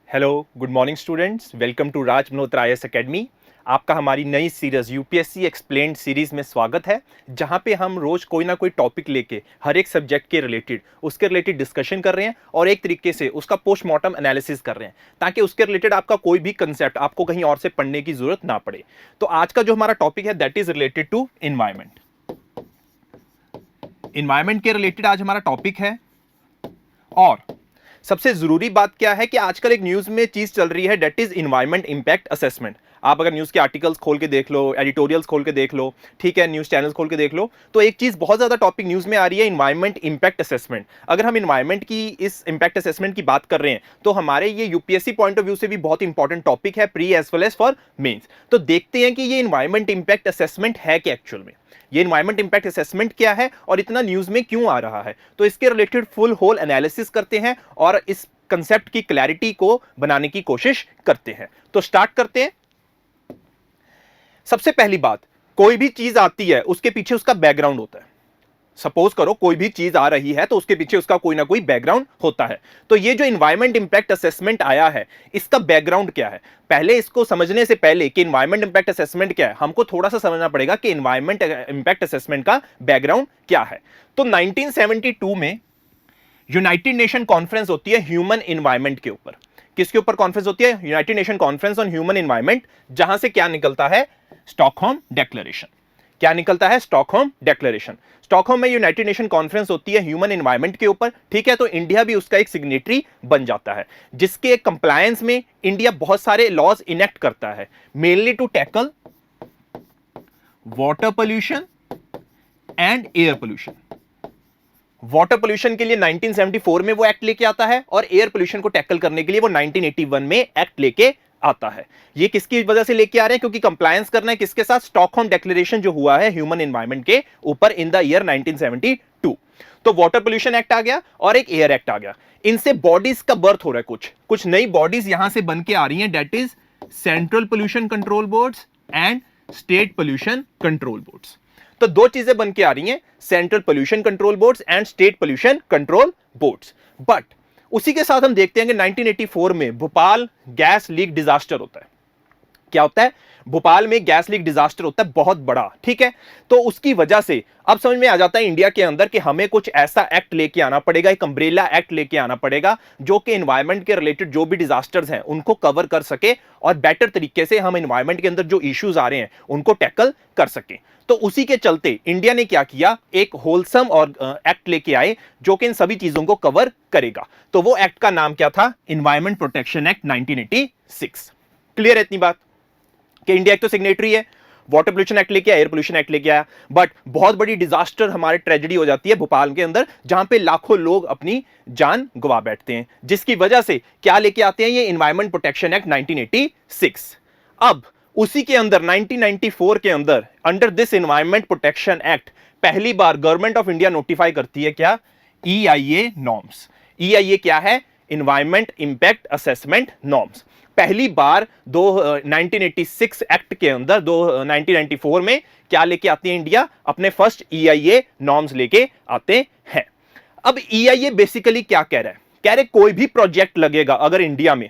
Hello, good morning students. Welcome to Raj Malhotra IAS academy. आपका हमारी नई सीरीज यूपीएससी एक्सप्लेन्ड सीरीज में स्वागत है, जहां पे हम रोज कोई ना कोई टॉपिक लेके हर एक सब्जेक्ट के रिलेटेड उसके रिलेटेड डिस्कशन कर रहे हैं और एक तरीके से उसका पोस्टमार्टम एनालिसिस कर रहे हैं, ताकि उसके रिलेटेड आपका कोई भी कंसेप्ट आपको कहीं और से पढ़ने की जरूरत ना पड़े। तो आज का जो हमारा टॉपिक है that is related to environment. Environment के रिलेटेड आज हमारा टॉपिक है। और सबसे जरूरी बात क्या है कि आजकल एक न्यूज में चीज चल रही है that is environment impact assessment. आप अगर न्यूज के आर्टिकल्स खोल के देख लो, एडिटोरियल्स खोल के देख लो, ठीक है, न्यूज चैनल्स खोल के देख लो, तो एक चीज बहुत ज्यादा टॉपिक न्यूज में आ रही है, एनवायरमेंट इंपैक्ट असेसमेंट। अगर हम एनवायरमेंट की इस इंपैक्ट असेसमेंट की बात कर रहे हैं तो हमारे ये यूपीएससी पॉइंट ऑफ व्यू से भी बहुत इंपॉर्टेंट टॉपिक है, pre as well as for mains. तो देखते हैं कि ये एनवायरमेंट इंपैक्ट असेसमेंट है कि एक्चुअल में ये एनवायरमेंट इंपैक्ट असेसमेंट क्या है और इतना न्यूज में क्यों आ रहा है। तो इसके रिलेटेड फुल होल एनालिसिस करते हैं और इस कंसेप्ट की क्लैरिटी को बनाने की कोशिश करते हैं। तो स्टार्ट करते हैं। सबसे पहली बात, कोई भी चीज आती है उसके पीछे उसका बैकग्राउंड होता है। सपोज करो कोई भी चीज आ रही है तो उसके पीछे उसका कोई ना कोई बैकग्राउंड होता है। तो ये जो एनवायरमेंट इंपैक्ट असेसमेंट आया है, इसका बैकग्राउंड क्या है? पहले इसको समझने से पहले कि एनवायरमेंट इंपैक्ट असेसमेंट क्या है, हमको थोड़ा सा समझना पड़ेगा कि एनवायरमेंट इंपैक्ट असेसमेंट का बैकग्राउंड क्या है। तो 1972 में यूनाइटेड नेशन कॉन्फ्रेंस होती है ह्यूमन एनवायरमेंट के ऊपर। किसके ऊपर कॉन्फ्रेंस होती है? United nation conference on human environment, जहां से क्या निकलता है? Stockholm declaration. क्या निकलता है? Stockholm declaration. स्टॉकहोम में यूनाइटेड नेशन कॉन्फ्रेंस होती है ह्यूमन एनवायरमेंट के ऊपर, ठीक है। तो इंडिया भी उसका एक सिग्नेटरी बन जाता है, जिसके कंप्लायंस में इंडिया बहुत सारे लॉज इनेक्ट करता है, mainly to tackle water pollution and air pollution. Water pollution के लिए 1974 में वो एक्ट लेके आता है और एयर पोल्यूशन को टैकल करने के लिए वो 1981 में एक्ट लेके आता है। ये किसकी वजह से लेके आ रहे हैं? क्योंकि कंप्लायंस करना है किसके साथ? स्टॉकहोम डिक्लेरेशन जो हुआ है ह्यूमन एनवायरनमेंट के ऊपर इन द ईयर 1972। तो वाटर पोल्यूशन एक्ट आ गया और एक एयर एक्ट आ गया। इनसे बॉडीज का बर्थ हो रहा है, कुछ नई बॉडीज यहां से बन के आ रही हैं, that is central pollution control boards and state pollution control boards. तो दो चीजें बन के आ रही हैं, central pollution control boards and state pollution control boards. But उसी के साथ हम देखते हैं कि 1984 में भोपाल गैस लीक डिजास्टर होता है। क्या होता है? भोपाल में गैस लीक डिजास्टर होता है, बहुत बड़ा, ठीक है। तो उसकी वजह से अब समझ में आ जाता है इंडिया के अंदर कि हमें कुछ ऐसा एक्ट लेके आना पड़ेगा, एक अम्ब्रेला एक्ट लेके आना पड़ेगा, जो कि एनवायरमेंट के रिलेटेड जो भी डिजास्टर्स हैं उनको कवर कर सके और बेटर तरीके से हम एनवायरमेंट के अंदर जो इश्यूज आ रहे हैं उनको टैकल कर सके। तो उसी के चलते इंडिया ने क्या किया, एक होलसम और एक्ट लेके आए जो कि इन सभी चीजों को कवर करेगा। तो वो एक्ट का नाम क्या था? Environment protection act 1986। क्लियर है इतनी बात कि इंडिया एक तो सिग्नेटरी है, वाटर पोल्यूशन एक्ट लेके आया, एयर पोल्यूशन एक्ट लेके आया, बट बहुत बड़ी डिजास्टर हमारे ट्रेजेडी हो जाती है भोपाल के अंदर, जहां पे लाखों लोग अपनी जान गवा बैठते हैं, जिसकी वजह से क्या लेके आते हैं? ये एनवायरमेंट प्रोटेक्शन एक्ट 1986। अब उसी के अंदर 1994 के अंदर under this environment protection act पहली बार गवर्नमेंट ऑफ इंडिया नोटिफाई करती है क्या? EIA norms. EIA क्या है? Environment impact assessment norms. पहली बार 1986 एक्ट के अंदर 1994 में क्या लेके आती है इंडिया? अपने फर्स्ट EIA नॉर्म्स लेके आते हैं। अब EIA बेसिकली क्या कह रहा है? कह रहे कोई भी प्रोजेक्ट लगेगा अगर इंडिया में,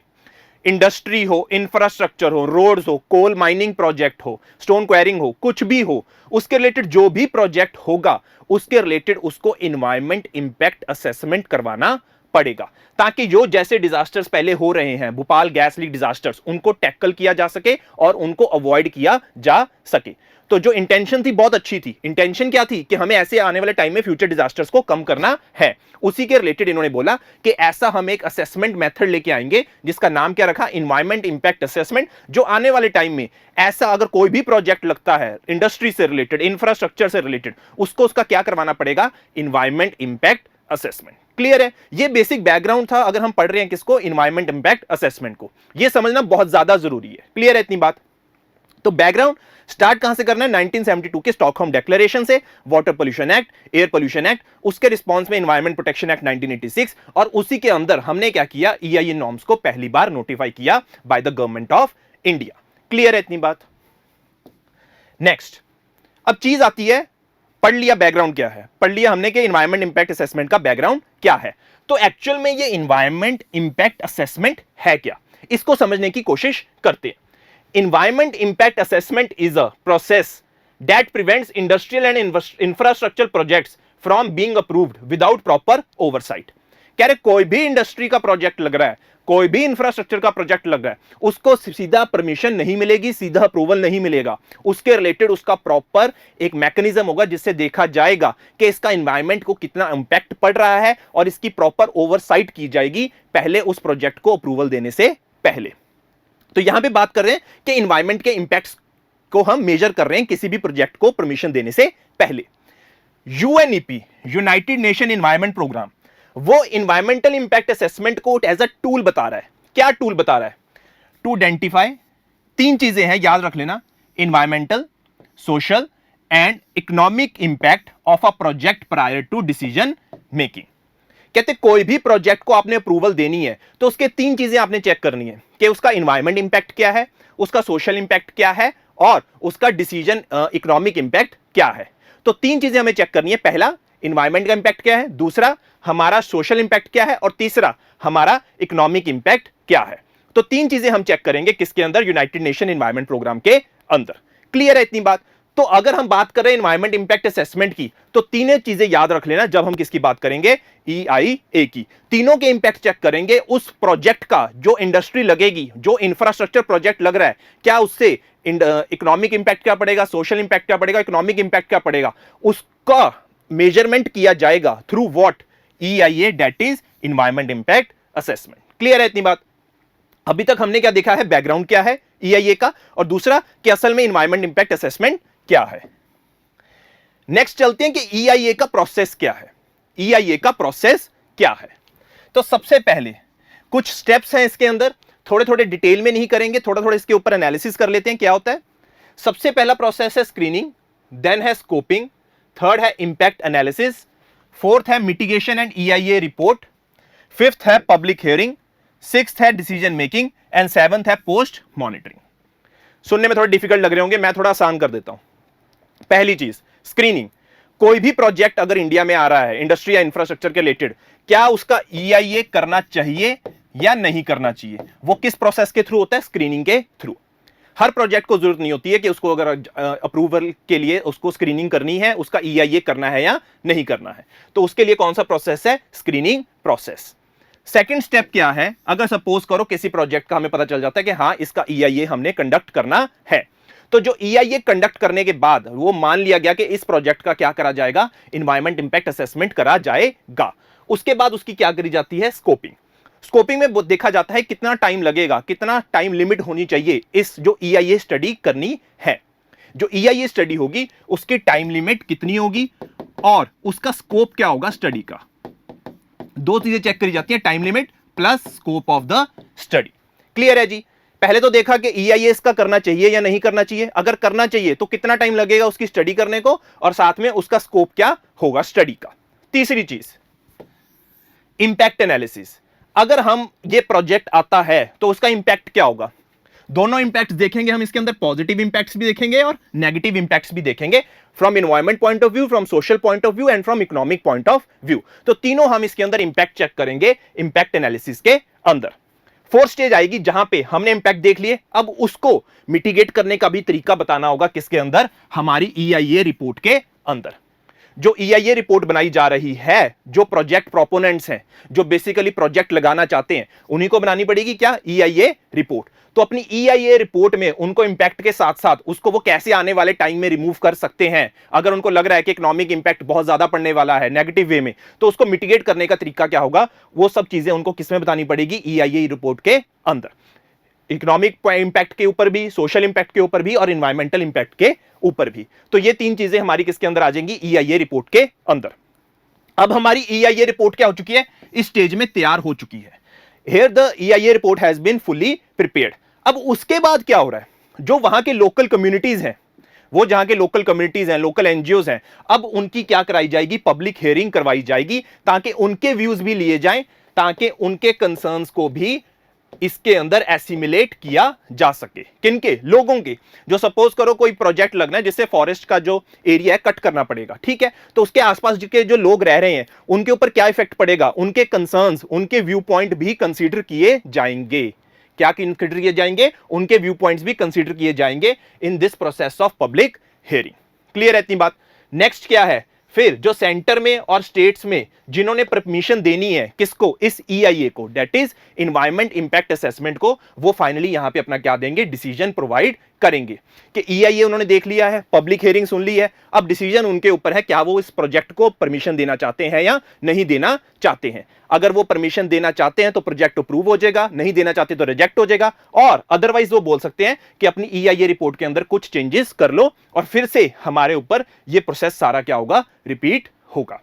इंडस्ट्री हो, इंफ्रास्ट्रक्चर हो, रोड्स हो, कोल माइनिंग प्रोजेक्ट हो, स्टोन क्वेरिंग हो, कुछ भी हो, उसके रिलेटेड जो भी प्रोजेक्ट होगा उसके रिलेटेड उसको एनवायरमेंट इंपैक्ट असेसमेंट करवाना पड़ेगा, ताकि जो जैसे डिजास्टर्स पहले हो रहे हैं, भोपाल गैस लीक डिजास्टर्स, उनको टैकल किया जा सके और उनको अवॉइड किया जा सके। तो जो इंटेंशन थी बहुत अच्छी थी। इंटेंशन क्या थी? कि हमें ऐसे आने वाले टाइम में फ्यूचर डिजास्टर्स को कम करना है। उसी के रिलेटेड इन्होंने बोला कि ऐसा हम एक असेसमेंट मेथड लेके आएंगे, जिसका नाम क्या रखा? Environment impact assessment. जो आने वाले टाइम में ऐसा अगर कोई भी प्रोजेक्ट लगता है इंडस्ट्री से रिलेटेड, इंफ्रास्ट्रक्चर से रिलेटेड, उसको उसका क्या करवाना पड़ेगा? Environment impact assessment. क्लियर है? ये बेसिक बैकग्राउंड था अगर हम पढ़ रहे हैं किसको? एनवायरमेंट इंपैक्ट असेसमेंट को। ये समझना बहुत ज्यादा जरूरी है। क्लियर है इतनी बात? तो बैकग्राउंड स्टार्ट कहां से करना है? 1972 के स्टॉकहोम डिक्लेरेशन से, water pollution act, air pollution act, उसके रिस्पांस में एनवायरमेंट प्रोटेक्शन एक्ट 1986, और उसी के अंदर हमने क्या किया? EIA नॉर्म्स को पहली बार नोटिफाई किया by the government of India. Clear है इतनी बात? नेक्स्ट, अब चीज आती है, पढ़ लिया बैकग्राउंड क्या है, पढ़ लिया हमने कि एनवायरमेंट इंपैक्ट असेसमेंट का बैकग्राउंड क्या है। तो एक्चुअल में ये एनवायरमेंट इंपैक्ट असेसमेंट है क्या? इसको समझने की कोशिश करते हैं। Environment impact assessment is a process that prevents industrial and infrastructure projects from being approved without proper oversight. कह रहे कोई भी इंडस्ट्री का प्रोजेक्ट लग रहा है, कोई भी इंफ्रास्ट्रक्चर का प्रोजेक्ट लग रहा है, उसको सीधा परमिशन नहीं मिलेगी, सीधा अप्रूवल नहीं मिलेगा। उसके रिलेटेड उसका प्रॉपर एक मैकेनिज्म होगा जिससे देखा जाएगा कि इसका एनवायरनमेंट को कितना इंपैक्ट पड़ रहा है और इसकी प्रॉपर ओवरसाइट की जाएगी पहले उस प्रोजेक्ट को अप्रूवल देने से पहले। तो यहां पे बात कर रहे हैं कि एनवायरनमेंट के इंपैक्ट्स को हम मेजर कर रहे हैं किसी भी प्रोजेक्ट को परमिशन देने से पहले। UNEP, United Nation Environment Programme, वो इन्वायरमेंटल इंपैक्ट असेसमेंट को एज अ टूल बता रहा है। क्या टूल बता रहा है? टू आइडेंटिफाई, तीन चीजें हैं याद रख लेना, environmental, social and economic impact of a project prior to decision making. कहते कोई भी प्रोजेक्ट को आपने अप्रूवल देनी है तो उसके तीन चीजें आपने चेक करनी है कि उसका इन्वायरमेंट इंपैक्ट क्या है, उसका सोशल इंपैक्ट क्या है और उसका डिसीजन इकोनॉमिक इंपैक्ट क्या है। तो तीन चीजें हमें चेक करनी है। पहला, इन्वायरमेंट का इंपैक्ट क्या है, दूसरा हमारा सोशल इंपैक्ट क्या है और तीसरा हमारा इकोनॉमिक इंपैक्ट क्या है। तो तीन चीजें हम चेक करेंगे किसके अंदर? यूनाइटेड नेशन एनवायरनमेंट प्रोग्राम के अंदर। क्लियर है इतनी बात? तो अगर हम बात कर रहे हैं एनवायरनमेंट इंपैक्ट असेसमेंट की तो तीनों चीजें याद रख लेना जब हम किसकी बात करेंगे? EIA की। तीनों के इंपैक्ट चेक करेंगे उस प्रोजेक्ट का, जो इंडस्ट्री लगेगी, जो इंफ्रास्ट्रक्चर प्रोजेक्ट लग रहा है, क्या उससे इकोनॉमिक इंपैक्ट क्या पड़ेगा, सोशल इंपैक्ट क्या पड़ेगा, इकोनॉमिक इंपैक्ट क्या पड़ेगा, उसका मेजरमेंट किया जाएगा through what? EIA, that is environment impact assessment. Clear है इतनी बात? अभी तक हमने क्या देखा है, बैकग्राउंड क्या है EIA का, और दूसरा कि असल में एनवायरनमेंट इंपैक्ट असेसमेंट क्या है। नेक्स्ट चलते हैं कि EIA का प्रोसेस क्या है। EIA का प्रोसेस क्या है? तो सबसे पहले कुछ स्टेप्स हैं इसके अंदर, थोड़े थोड़े डिटेल में नहीं करेंगे, थोड़ा थोड़ा इसके ऊपर एनालिसिस कर लेते हैं क्या होता है। सबसे पहला प्रोसेस है स्क्रीनिंग, देन है स्कोपिंग, थर्ड है इंपैक्ट एनालिसिस, फोर्थ है mitigation and EIA report, fifth है पब्लिक हियरिंग, सिक्स्थ है डिसीजन मेकिंग एंड सेवंथ है पोस्ट मॉनिटरिंग। सुनने में थोड़ा डिफिकल्ट लग रहे होंगे, मैं थोड़ा आसान कर देता हूं। पहली चीज स्क्रीनिंग। कोई भी प्रोजेक्ट अगर इंडिया में आ रहा है इंडस्ट्री या इंफ्रास्ट्रक्चर के रिलेटेड, क्या उसका EIA करना चाहिए या नहीं करना चाहिए? वो किस प्रोसेस के थ्रू होता है? स्क्रीनिंग के थ्रू। हर प्रोजेक्ट को जरूरत नहीं होती है कि उसको अगर अप्रूवल के लिए उसको स्क्रीनिंग करनी है, उसका EIA करना है या नहीं करना है। तो उसके लिए कौन सा प्रोसेस है? Screening process. सेकंड स्टेप क्या है? अगर सपोज करो किसी प्रोजेक्ट का हमें पता चल जाता है कि हां इसका EIA हमने कंडक्ट करना है, तो जो EIA कंडक्ट करने के बाद वो मान लिया गया कि इस प्रोजेक्ट का क्या करा जाएगा? एनवायरनमेंट इंपैक्ट असेसमेंट करा जाएगा। उसके बाद उसकी क्या करी जाती है? स्कोपिंग। स्कोपिंग में देखा जाता है कितना टाइम लगेगा, कितना टाइम लिमिट होनी चाहिए इस जो EIA स्टडी करनी है। जो EIA स्टडी होगी उसकी टाइम लिमिट कितनी होगी और उसका स्कोप क्या होगा स्टडी का। दो चीजें चेक करी जाती है, time limit plus scope of the study. Clear है जी? पहले तो देखा कि EIA इसका करना चाहिए या नहीं करना चाहिए। अगर करना चाहिए तो कितना टाइम लगेगा उसकी स्टडी करने को और साथ में उसका स्कोप क्या होगा स्टडी का। तीसरी चीज इंपैक्ट एनालिसिस। अगर हम ये प्रोजेक्ट आता है तो उसका इंपैक्ट क्या होगा? दोनों इंपैक्ट्स देखेंगे हम इसके अंदर, पॉजिटिव इंपैक्ट्स भी देखेंगे और नेगेटिव इंपैक्ट्स भी देखेंगे, from environment point of view, from social point of view and from economic point of view. तो तीनों हम इसके अंदर इंपैक्ट चेक करेंगे इंपैक्ट एनालिसिस के अंदर। फोर्थ स्टेज आएगी जहां पे हमने इंपैक्ट देख लिए, अब उसको मिटिगेट करने का भी तरीका बताना होगा किसके अंदर? हमारी EIA रिपोर्ट के अंदर। जो EIA रिपोर्ट बनाई जा रही है, जो प्रोजेक्ट प्रोपोनेंट्स हैं, जो बेसिकली प्रोजेक्ट लगाना चाहते हैं, उन्हीं को बनानी पड़ेगी क्या? EIA report. तो अपनी EIA रिपोर्ट में उनको इंपैक्ट के साथ साथ उसको वो कैसे आने वाले टाइम में रिमूव कर सकते हैं, अगर उनको लग रहा है कि इकोनॉमिक इंपैक्ट बहुत ज्यादा पड़ने वाला है नेगेटिव वे में, तो उसको मिटिगेट करने का तरीका क्या होगा, वो सब चीजें उनको किसमें बतानी पड़ेगी? EIA रिपोर्ट के अंदर। इकोनॉमिक इंपैक्ट के ऊपर भी, सोशल इंपैक्ट के ऊपर भी और एनवायरमेंटल इंपैक्ट के ऊपर भी। तो ये तीन चीजें हमारी किसके अंदर आ जाएंगी? EIA रिपोर्ट के अंदर। अब हमारी EIA रिपोर्ट क्या हो चुकी है? इस स्टेज में तैयार हो चुकी है। Here the EIA report has been fully prepared। अब उसके बाद क्या हो रहा है? जो वहां के लोकल कम्युनिटीज हैं, वो जहां के लोकल कम्युनिटीज हैं, लोकल NGOs हैं, अब उनकी क्या कराई जाएगी? पब्लिक हियरिंग करवाई जाएगी ताकि उनके व्यूज भी लिए जाएं, ताकि उनके कंसर्न्स को भी इसके अंदर एसिमिलेट किया जा सके। किनके? लोगों के। जो सपोज करो कोई प्रोजेक्ट लगना है जिससे फॉरेस्ट का जो एरिया है कट करना पड़ेगा, ठीक है, तो उसके आसपास के जो लोग रह रहे हैं उनके ऊपर क्या इफेक्ट पड़ेगा, उनके कंसर्न्स, उनके व्यू पॉइंट भी कंसीडर किए जाएंगे। क्या कंसीडर किए जाएंगे, उनके व्यू पॉइंट्स भी कंसीडर किए जाएंगे in this process of public hearing. Clear है इतनी बात। नेक्स्ट क्या है, फिर जो सेंटर में और स्टेट्स में जिन्होंने परमिशन देनी है किसको, इस EIA को, that is environment impact assessment को, वो फाइनली यहां पे अपना क्या देंगे, डिसीजन प्रोवाइड करेंगे कि EIA उन्होंने देख लिया है, पब्लिक हियरिंग सुन ली है, अब डिसीजन उनके ऊपर है क्या वो इस प्रोजेक्ट को परमिशन देना चाहते हैं या नहीं देना चाहते हैं। अगर वो परमिशन देना चाहते हैं तो प्रोजेक्ट अप्रूव हो जाएगा, नहीं देना चाहते तो रिजेक्ट हो जाएगा, और अदरवाइज वो बोल सकते हैं कि अपनी EIA रिपोर्ट के अंदर कुछ चेंजेस कर लो और फिर से हमारे ऊपर ये प्रोसेस सारा क्या होगा, रिपीट होगा।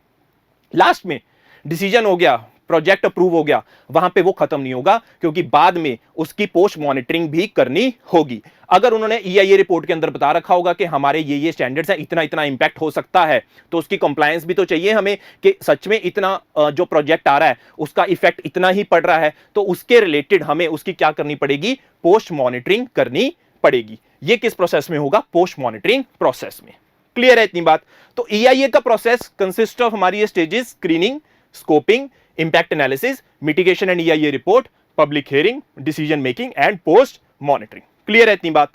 लास्ट में डिसीजन हो गया, प्रोजेक्ट अप्रूव हो गया, वहां पे वो खत्म नहीं होगा, क्योंकि बाद में उसकी पोस्ट मॉनिटरिंग भी करनी होगी। अगर उन्होंने EIA रिपोर्ट के अंदर बता रखा होगा कि हमारे ये स्टैंडर्ड्स हैं, इतना इतना इंपैक्ट हो सकता है, तो उसकी कंप्लायंस भी तो चाहिए हमें कि सच में इतना जो प्रोजेक्ट आ रहा है उसका इफेक्ट इतना ही पड़ रहा है, तो उसके रिलेटेड हमें उसकी क्या करनी पड़ेगी, पोस्ट मॉनिटरिंग करनी पड़ेगी। ये किस प्रोसेस में होगा, पोस्ट मॉनिटरिंग प्रोसेस में। क्लियर है इतनी बात। तो EIA का प्रोसेस कंसिस्ट ऑफ हमारी ये stages, screening, scoping, impact analysis, mitigation and EIA report, public hearing, decision making and post monitoring. Clear है इतनी बात।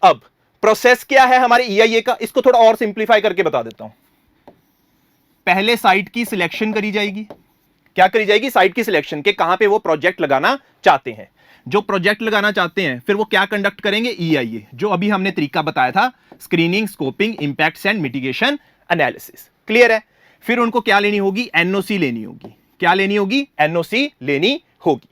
अब प्रोसेस क्या है हमारे EIA का, इसको थोड़ा और सिंप्लीफाई करके बता देता हूं। पहले साइट की सिलेक्शन करी जाएगी, क्या करी जाएगी, साइट की सिलेक्शन के कहां पे वो प्रोजेक्ट लगाना चाहते हैं। जो प्रोजेक्ट लगाना चाहते हैं फिर वो क्या कंडक्ट करेंगे, EIA, जो अभी हमने तरीका बताया था, screening, scoping, impacts and mitigation analysis. Clear है। फिर उनको क्या लेनी होगी, NOC लेनी होगी। क्या लेनी होगी, NOC लेनी होगी।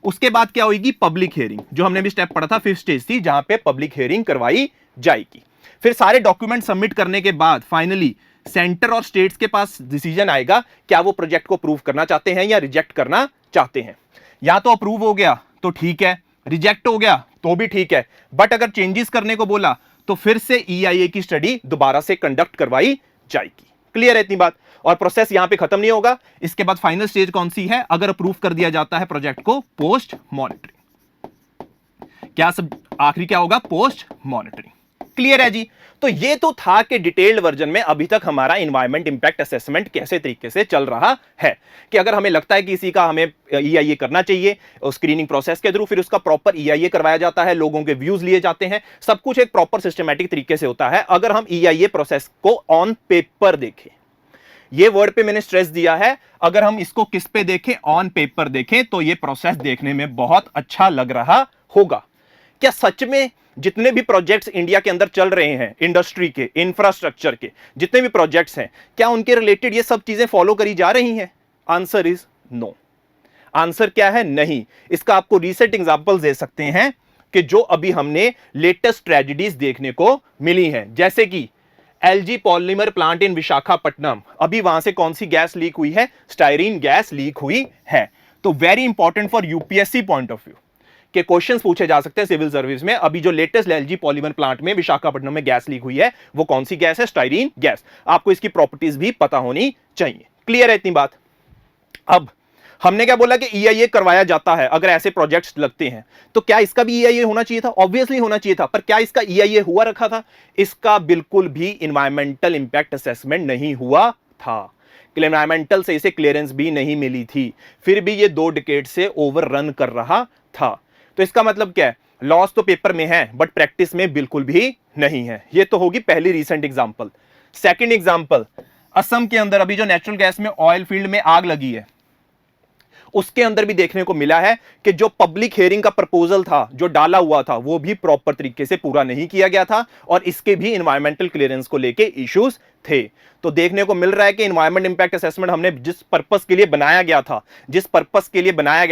उसके बाद क्या होगी, पब्लिक हियरिंग, जो हमने भी स्टेप पढ़ा था, 5th स्टेज थी जहां पे पब्लिक हियरिंग करवाई जाएगी। फिर सारे डॉक्यूमेंट सबमिट करने के बाद फाइनली सेंटर और स्टेट्स के पास डिसीजन आएगा, क्या वो प्रोजेक्ट को अप्रूव करना चाहते हैं या रिजेक्ट करना चाहते हैं। या तो अप्रूव हो गया तो ठीक है, रिजेक्ट हो गया तो भी ठीक है, बट अगर चेंजेस करने को बोला तो फिर से EIA की स्टडी दोबारा से कंडक्ट करवाई जाएगी। क्लियर है इतनी बात। और प्रोसेस यहां पे खत्म नहीं होगा। इसके बाद फाइनल स्टेज कौन सी है, अगर अप्रूव कर दिया जाता है प्रोजेक्ट को, पोस्ट मॉनिटरिंग। क्या सब आखिरी क्या होगा, पोस्ट मॉनिटरिंग। क्लियर है जी। तो ये तो था कि डिटेल्ड वर्जन में अभी तक हमारा एनवायरमेंट इंपैक्ट असेसमेंट कैसे तरीके से चल रहा है, कि अगर हमें लगता है कि इसी का हमें EIA करना चाहिए स्क्रीनिंग प्रोसेस के थ्रू, फिर उसका प्रॉपर EIA करवाया जाता है, लोगों के व्यूज लिए जाते हैं, सब कुछ एक प्रॉपर सिस्टमैटिक तरीके से होता है। अगर हम EIA प्रोसेस को ऑन पेपर देखें, ये वर्ड पे मैंने स्ट्रेस दिया है, अगर हम इसको किस पे देखें, ऑन पेपर देखें, तो ये प्रोसेस देखने में बहुत अच्छा लग रहा होगा। क्या सच में जितने भी प्रोजेक्ट्स इंडिया के अंदर चल रहे हैं, इंडस्ट्री के, इंफ्रास्ट्रक्चर के जितने भी प्रोजेक्ट्स हैं, क्या उनके रिलेटेड ये सब चीजें फॉलो करी जा रही हैं? Answer is no. आंसर क्या है, नहीं। इसका आपको रीसेंट एग्जांपल्स दे सकते हैं कि जो अभी हमने लेटेस्ट ट्रेजेडीज देखने को मिली हैं, जैसे कि LG polymer plant in Visakhapatnam, अभी वहां से कौन सी गैस लीक हुई है, स्टायरीन गैस लीक हुई है। तो very important for UPSC point of view के क्वेश्चंस पूछे जा सकते हैं सिविल सर्विस में। अभी जो लेटेस्ट LG पॉलीमर प्लांट में विशाखापट्टनम में गैस लीक हुई है, वो कौन सी गैस है, स्टायरीन गैस। आपको इसकी प्रॉपर्टीज भी पता होनी चाहिए। क्लियर है इतनी बात। अब हमने क्या बोला कि EIA करवाया जाता है अगर ऐसे प्रोजेक्ट्स लगते हैं, तो क्या इसका भी EIA होना चाहिए था? ऑब्वियसली होना चाहिए था, पर क्या इसका EIA हुआ रखा था? इसका बिल्कुल भी एनवायरमेंटल इंपैक्ट असेसमेंट नहीं हुआ था। एनवायरमेंटल से इसे क्लियरेंस भी नहीं मिली थी, फिर भी ये 2 डिकेड से ओवररन कर रहा था। तो इसका मतलब क्या है, लॉस तो पेपर में है बट प्रैक्टिस में बिल्कुल भी नहीं है। ये तो होगी पहली recent example. Second example, Assam के अंदर अभी जो नेचुरल गैस में ऑयल फील्ड में आग लगी है, उसके अंदर भी देखने को मिला है कि जो पब्लिक हियरिंग का प्रपोजल था, जो डाला हुआ था, वो भी प्रॉपर तरीके से पूरा नहीं किया गया था और इसके भी एनवायरमेंटल क्लियरेंस को लेके इश्यूज थे। तो देखने को मिल रहा है कि एनवायरमेंट इंपैक्ट असेसमेंट हमने जिस पर्पस के लिए बनाया गया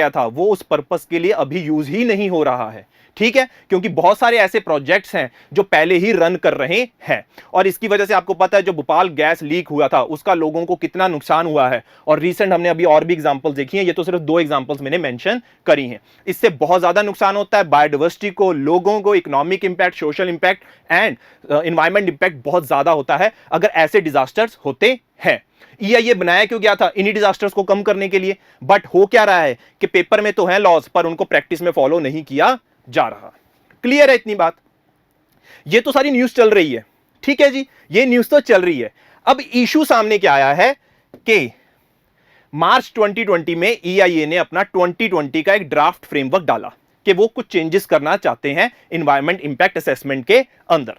था, वो उस पर्पस के लिए अभी यूज ही नहीं हो रहा है। ठीक है, क्योंकि बहुत सारे ऐसे प्रोजेक्ट्स हैं जो पहले ही रन कर रहे हैं और इसकी वजह से आपको पता है जो भोपाल गैस लीक हुआ था उसका लोगों को कितना नुकसान हुआ है। और रिसेंट हमने अभी और भी एग्जांपल्स देखी हैं, ये तो सिर्फ 2 एग्जांपल्स मैंने मेंशन करी हैं। इससे बहुत ज्यादा नुकसान होता है बायोडाइवर्सिटी को, लोगों को, economic impact, social impact and environment impact बहुत ज्यादा होता है अगर ऐसे डिजास्टर्स होते हैं। EIA बनाया क्यों गया था? इन्हीं डिजास्टर्स को कम करने के लिए। बट हो क्या रहा है कि पेपर में तो है लॉस, पर उनको प्रैक्टिस में फॉलो नहीं किया जा रहा। क्लियर है इतनी बात। ये तो सारी न्यूज चल रही है, ठीक है जी, ये न्यूज तो चल रही है। अब इशू सामने क्या आया है कि मार्च 2020 में EIA ने अपना 2020 का एक ड्राफ्ट फ्रेमवर्क डाला कि वो कुछ चेंजेस करना चाहते हैं एनवायरमेंट इंपैक्ट असेसमेंट के अंदर।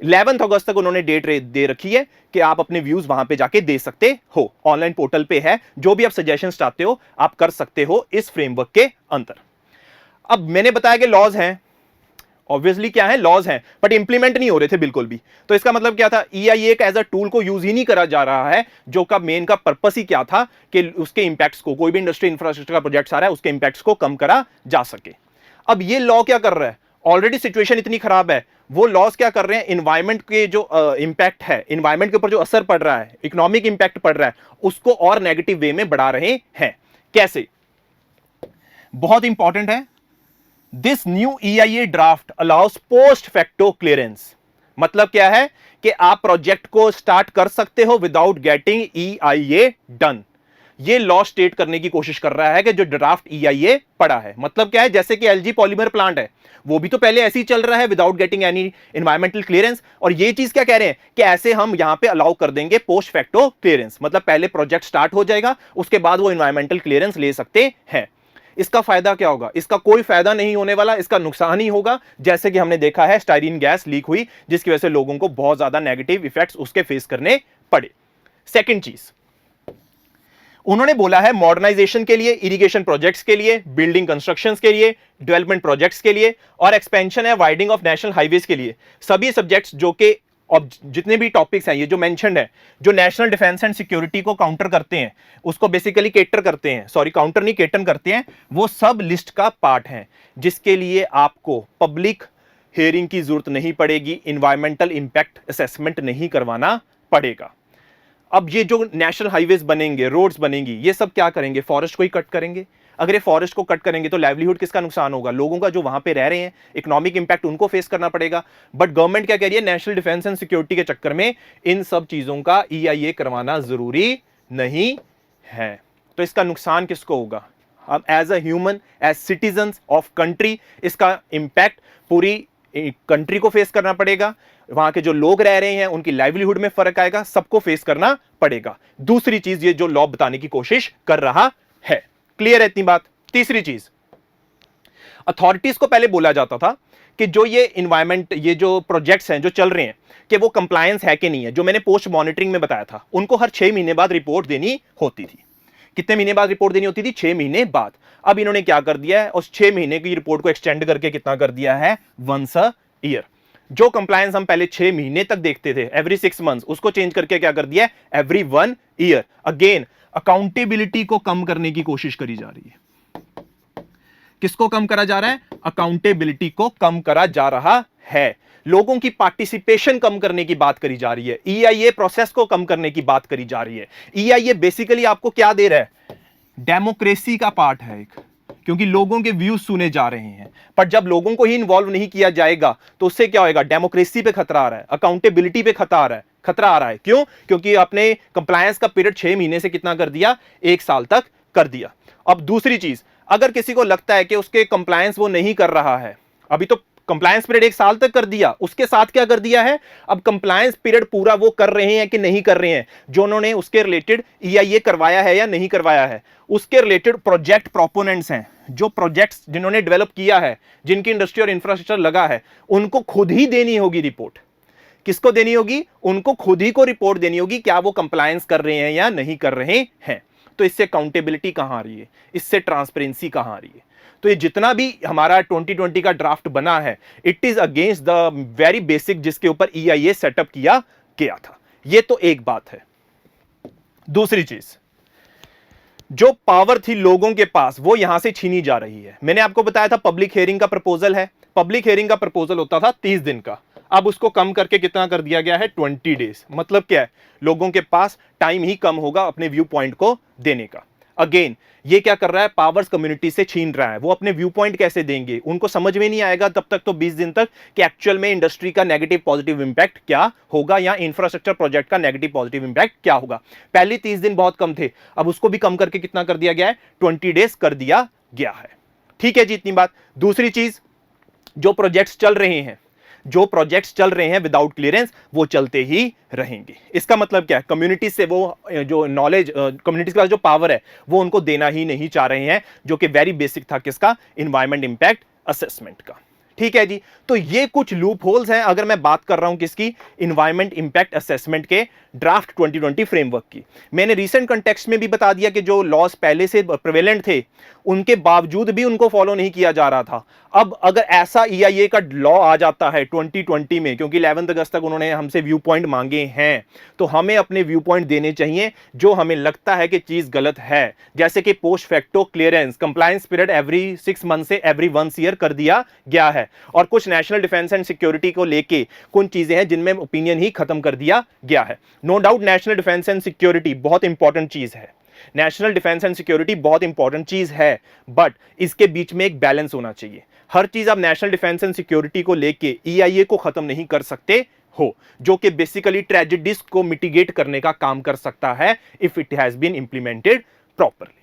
11 अगस्त तक उन्होंने डेट दे रखी है कि आप अपने व्यूज वहां पे जाके दे सकते हो, ऑनलाइन पोर्टल पे है, जो भी आप सजेशंस चाहते हो आप कर सकते हो इस फ्रेमवर्क के अंदर। अब मैंने बताया कि लॉज हैं, ऑब्वियसली क्या है, लॉज हैं, बट इंप्लीमेंट नहीं हो रहे थे बिल्कुल भी। तो इसका मतलब क्या था, EIA का एज अ टूल को यूज ही नहीं करा जा रहा है, जो का मेन का पर्पस ही क्या था कि उसके इंपैक्ट्स को, कोई भी इंडस्ट्री इंफ्रास्ट्रक्चर का प्रोजेक्ट आ रहा है उसके इंपैक्ट्स को कम करा जा सके। अब ये लॉ क्या कर रहा है, ऑलरेडी सिचुएशन इतनी खराब है, वो लॉज क्या कर रहे हैं, इन्वायरमेंट के जो इंपैक्ट है, इन्वायरमेंट के ऊपर जो असर पड़ रहा है, इकोनॉमिक इंपैक्ट पड़ रहा है, उसको और नेगेटिव वे में बढ़ा रहे हैं। कैसे, बहुत इंपॉर्टेंट है, this new EIA draft allow us post facto clearance. मतलब क्या है कि आप प्रोजेक्ट को स्टार्ट कर सकते हो विदाउट गेटिंग EIA डन। ये लॉ स्टेट करने की कोशिश कर रहा है कि जो ड्राफ्ट EIA पड़ा है, मतलब क्या है, जैसे कि LG पॉलीमर प्लांट है, वो भी तो पहले ऐसे ही चल रहा है without getting any environmental clearance, और ये चीज क्या कह रहे हैं कि ऐसे हम यहां पे अलाउ कर देंगे पोस्ट फैक्टो क्लियरेंस, मतलब पहले प्रोजेक्ट स्टार्ट हो जाएगा उसके बाद वो एनवायरमेंटल क्लियरेंस ले सकते हैं। इसका फायदा क्या होगा, इसका कोई फायदा नहीं होने वाला, इसका नुकसान ही होगा। जैसे कि हमने देखा है स्टाइरीन गैस लीक हुई, जिसकी वजह से लोगों को बहुत ज्यादा नेगेटिव इफेक्ट्स उसके फेस करने पड़े। सेकंड चीज उन्होंने बोला है, मॉडर्नाइजेशन के लिए, इरिगेशन प्रोजेक्ट्स के लिए, बिल्डिंग कंस्ट्रक्शंस के लिए, डेवलपमेंट प्रोजेक्ट्स के लिए और एक्सपेंशन है वाइडिंग ऑफ नेशनल हाईवेज के लिए, सभी सब्जेक्ट्स जो कि और जितने भी टॉपिक्स हैं ये जो मेंशन्ड है, जो नेशनल डिफेंस एंड सिक्योरिटी को काउंटर करते हैं, उसको बेसिकली केटर करते हैं, सॉरी काउंटर नहीं केटर करते हैं, वो सब लिस्ट का पार्ट है, जिसके लिए आपको पब्लिक हियरिंग की जरूरत नहीं पड़ेगी, इन्वायरमेंटल इंपैक्ट असेसमेंट नहीं करवाना पड़ेगा। अब ये जो नेशनल हाईवेज बनेंगे, रोड्स बनेंगी, ये सब क्या करेंगे, फॉरेस्ट को ही कट करेंगे। अगर ये फॉरेस्ट को कट करेंगे तो लाइवलीहुड किसका नुकसान होगा, लोगों का जो वहां पे रह रहे हैं, इकोनॉमिक इंपैक्ट उनको फेस करना पड़ेगा। बट गवर्नमेंट क्या कह रही है, नेशनल डिफेंस एंड सिक्योरिटी के चक्कर में इन सब चीजों का EIA करवाना जरूरी नहीं है। तो इसका नुकसान किसको होगा, हम as a human, as citizens of country, इसका इंपैक्ट पूरी कंट्री को फेस करना पड़ेगा, वहां के जो लोग रह रहे हैं उनकी लाइवलीहुड में फर्क आएगा, सबको फेस करना पड़ेगा। दूसरी चीज ये जो लॉ बताने की कोशिश कर रहा है, क्लियर है इतनी बात। तीसरी चीज, अथॉरिटीज को पहले बोला जाता था कि जो ये इन्वायरमेंट, ये जो प्रोजेक्ट्स हैं जो चल रहे हैं, कि वो कंप्लायंस है कि नहीं है, जो मैंने पोस्ट मॉनिटरिंग में बताया था, उनको हर 6 महीने बाद रिपोर्ट देनी होती थी। कितने महीने बाद रिपोर्ट देनी होती थी, 6 महीने बाद। अब इन्होंने क्या कर दिया है, उस 6 महीने की रिपोर्ट को एक्सटेंड करके कितना कर दिया है, वंस अ ईयर। जो कंप्लायंस हम पहले 6 महीने तक देखते थे, एवरी 6 मंथ्स, उसको चेंज करके क्या कर दिया है, एवरी 1 ईयर। अगेन अकाउंटेबिलिटी को कम करने की कोशिश करी जा रही है। किसको कम करा जा रहा है, अकाउंटेबिलिटी को कम करा जा रहा है, लोगों की पार्टिसिपेशन कम करने की बात करी जा रही है, EIA प्रोसेस को कम करने की बात करी जा रही है। EIA बेसिकली आपको क्या दे रहा है, डेमोक्रेसी का पार्ट है एक, क्योंकि लोगों के व्यूज सुने जा रहे हैं। पर जब लोगों को ही इन्वॉल्व नहीं किया जाएगा तो उससे क्या होएगा, डेमोक्रेसी पे खतरा आ रहा है, अकाउंटेबिलिटी पे खतरा आ रहा है। क्यों, क्योंकि आपने कंप्लायंस का पीरियड 6 महीने से कितना कर दिया, 1 साल तक कर दिया। अब दूसरी चीज, अगर किसी को लगता है कि उसके कंप्लायंस वो नहीं कर रहा है, अभी तो कंप्लायंस पीरियड 1 साल तक कर दिया, उसके साथ क्या कर दिया है, अब कंप्लायंस पीरियड पूरा वो कर रहे हैं कि नहीं कर रहे हैं, जो उन्होंने उसके रिलेटेड EIA करवाया है या नहीं करवाया है, उसके रिलेटेड प्रोजेक्ट प्रोपोनेंट्स हैं, जो प्रोजेक्ट्स जिन्होंने डेवलप किया है, जिनकी इंडस्ट्री और इंफ्रास्ट्रक्चर लगा है, उनको खुद ही देनी होगी रिपोर्ट। किसको देनी होगी, उनको खुद ही को रिपोर्ट देनी होगी, क्या वो कंप्लायंस कर रहे हैं या नहीं कर रहे हैं। तो इससे अकाउंटेबिलिटी कहां आ रही है, इससे ट्रांसपेरेंसी कहां आ रही है। तो ये जितना भी हमारा 2020 का ड्राफ्ट बना है, it is against the very basic जिसके ऊपर EIA सेटअप किया गया था। ये तो एक बात है। दूसरी चीज, जो पावर थी लोगों के पास वो यहां से छीनी जा रही है। मैंने आपको बताया था पब्लिक हियरिंग का प्रपोजल है, पब्लिक हियरिंग का प्रपोजल होता था 30 दिन का, अब उसको कम करके कितना कर दिया गया है, 20 डेज। मतलब क्या है, लोगों के पास टाइम ही कम होगा अपने व्यू पॉइंट को देने का। अगेन ये क्या कर रहा है, पावर्स कम्युनिटी से छीन रहा है। वो अपने व्यू पॉइंट कैसे देंगे, उनको समझ में नहीं आएगा तब तक तो 20 दिन तक कि एक्चुअल में इंडस्ट्री का नेगेटिव पॉजिटिव इंपैक्ट क्या होगा या इंफ्रास्ट्रक्चर प्रोजेक्ट का नेगेटिव पॉजिटिव इंपैक्ट क्या होगा। पहले 30 दिन बहुत कम थे, अब उसको भी कम करके कितना कर दिया गया है, 20 डेज कर दिया गया है। ठीक है जी, इतनी बात। दूसरी चीज, जो प्रोजेक्ट्स चल रहे हैं, जो प्रोजेक्ट्स चल रहे हैं विदाउट क्लियरेंस वो चलते ही रहेंगे। इसका मतलब क्या है, कम्युनिटी से वो जो नॉलेज, कम्युनिटी का जो पावर है वो उनको देना ही नहीं चाह रहे हैं, जो कि वेरी बेसिक था किसका, एनवायरमेंट इंपैक्ट असेसमेंट का। ठीक है जी, तो ये कुछ लूप होल्स हैं अगर मैं बात कर रहा हूं किसकी, एनवायरमेंट इंपैक्ट असेसमेंट के ड्राफ्ट 2020 फ्रेमवर्क की। मैंने रीसेंट कंटेक्स्ट में भी बता दिया कि जो लॉज पहले से प्रिवेलेंट थे उनके बावजूद भी उनको फॉलो नहीं किया जा रहा था। अब अगर ऐसा EIA का लॉ आ जाता है 2020 में, क्योंकि 11 अगस्त तक उन्होंने हमसे व्यू पॉइंट मांगे हैं, तो हमें अपने व्यू पॉइंट देने चाहिए जो हमें लगता है कि चीज गलत है। जैसे कि post facto clearance compliance period every 6 month से एवरी 1 ईयर कर दिया गया है, और कुछ नेशनल डिफेंस एंड सिक्योरिटी को लेके कुछ चीजें हैं जिनमें ओपिनियन ही खत्म कर दिया गया है। No doubt national defence and security बहुत इंपॉर्टेंट चीज है, नेशनल डिफेंस एंड सिक्योरिटी बहुत इंपॉर्टेंट चीज है, बट इसके बीच में एक बैलेंस होना चाहिए। हर चीज आप नेशनल डिफेंस एंड सिक्योरिटी को लेके EIA को खत्म नहीं कर सकते हो, जो कि बेसिकली ट्रेजेडीज को मिटिगेट करने का काम कर सकता है if it has been implemented properly.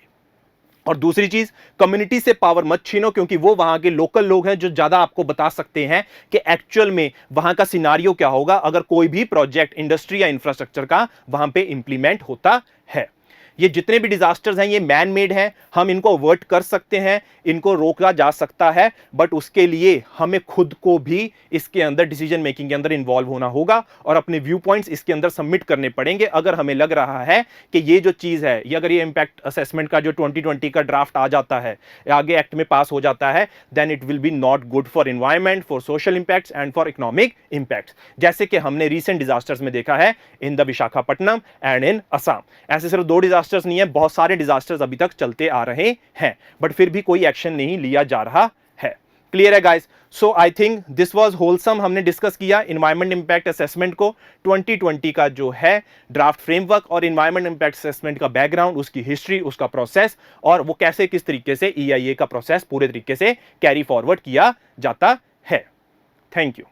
और दूसरी चीज, कम्युनिटी से पावर मत छीनो, क्योंकि वो वहां के लोकल लोग हैं जो ज्यादा आपको बता सकते हैं कि एक्चुअल में वहां का सिनारियो क्या होगा अगर कोई भी प्रोजेक्ट इंडस्ट्री या इंफ्रास्ट्रक्चर का वहां पे इंप्लीमेंट होता है। ये जितने भी डिजास्टर्स हैं ये मैन मेड हैं, हम इनको अवर्ट कर सकते हैं, इनको रोका जा सकता है, बट उसके लिए हमें खुद को भी इसके अंदर डिसीजन मेकिंग के अंदर इन्वॉल्व होना होगा और अपने व्यू पॉइंट्स इसके अंदर सबमिट करने पड़ेंगे। अगर हमें लग रहा है कि ये जो चीज है, ये अगर ये इंपैक्ट असेसमेंट का जो 2020 का ड्राफ्ट आ जाता है, आगे एक्ट में पास हो जाता है, then it will be not good for environment, for social impacts and for economic impacts, जैसे कि हमने रीसेंट डिजास्टर्स में देखा है in the Visakhapatnam and in Assam. ऐसे सिर्फ 2 डिजास्टर्स नहीं है, बहुत सारे डिजास्टर्स अभी तक चलते आ रहे हैं, बट फिर भी कोई एक्शन नहीं लिया जा रहा है। क्लियर है guys? So I think this was wholesome. हमने डिस्कस किया एनवायरमेंट इंपैक्ट असेसमेंट को, 2020 का जो है ड्राफ्ट फ्रेमवर्क और एनवायरमेंट इंपैक्ट असेसमेंट का बैकग्राउंड, उसकी हिस्ट्री, उसका प्रोसेस, और वो कैसे किस तरीके से EIA का प्रोसेस पूरे तरीके से कैरी फॉरवर्ड किया जाता है। Thank you.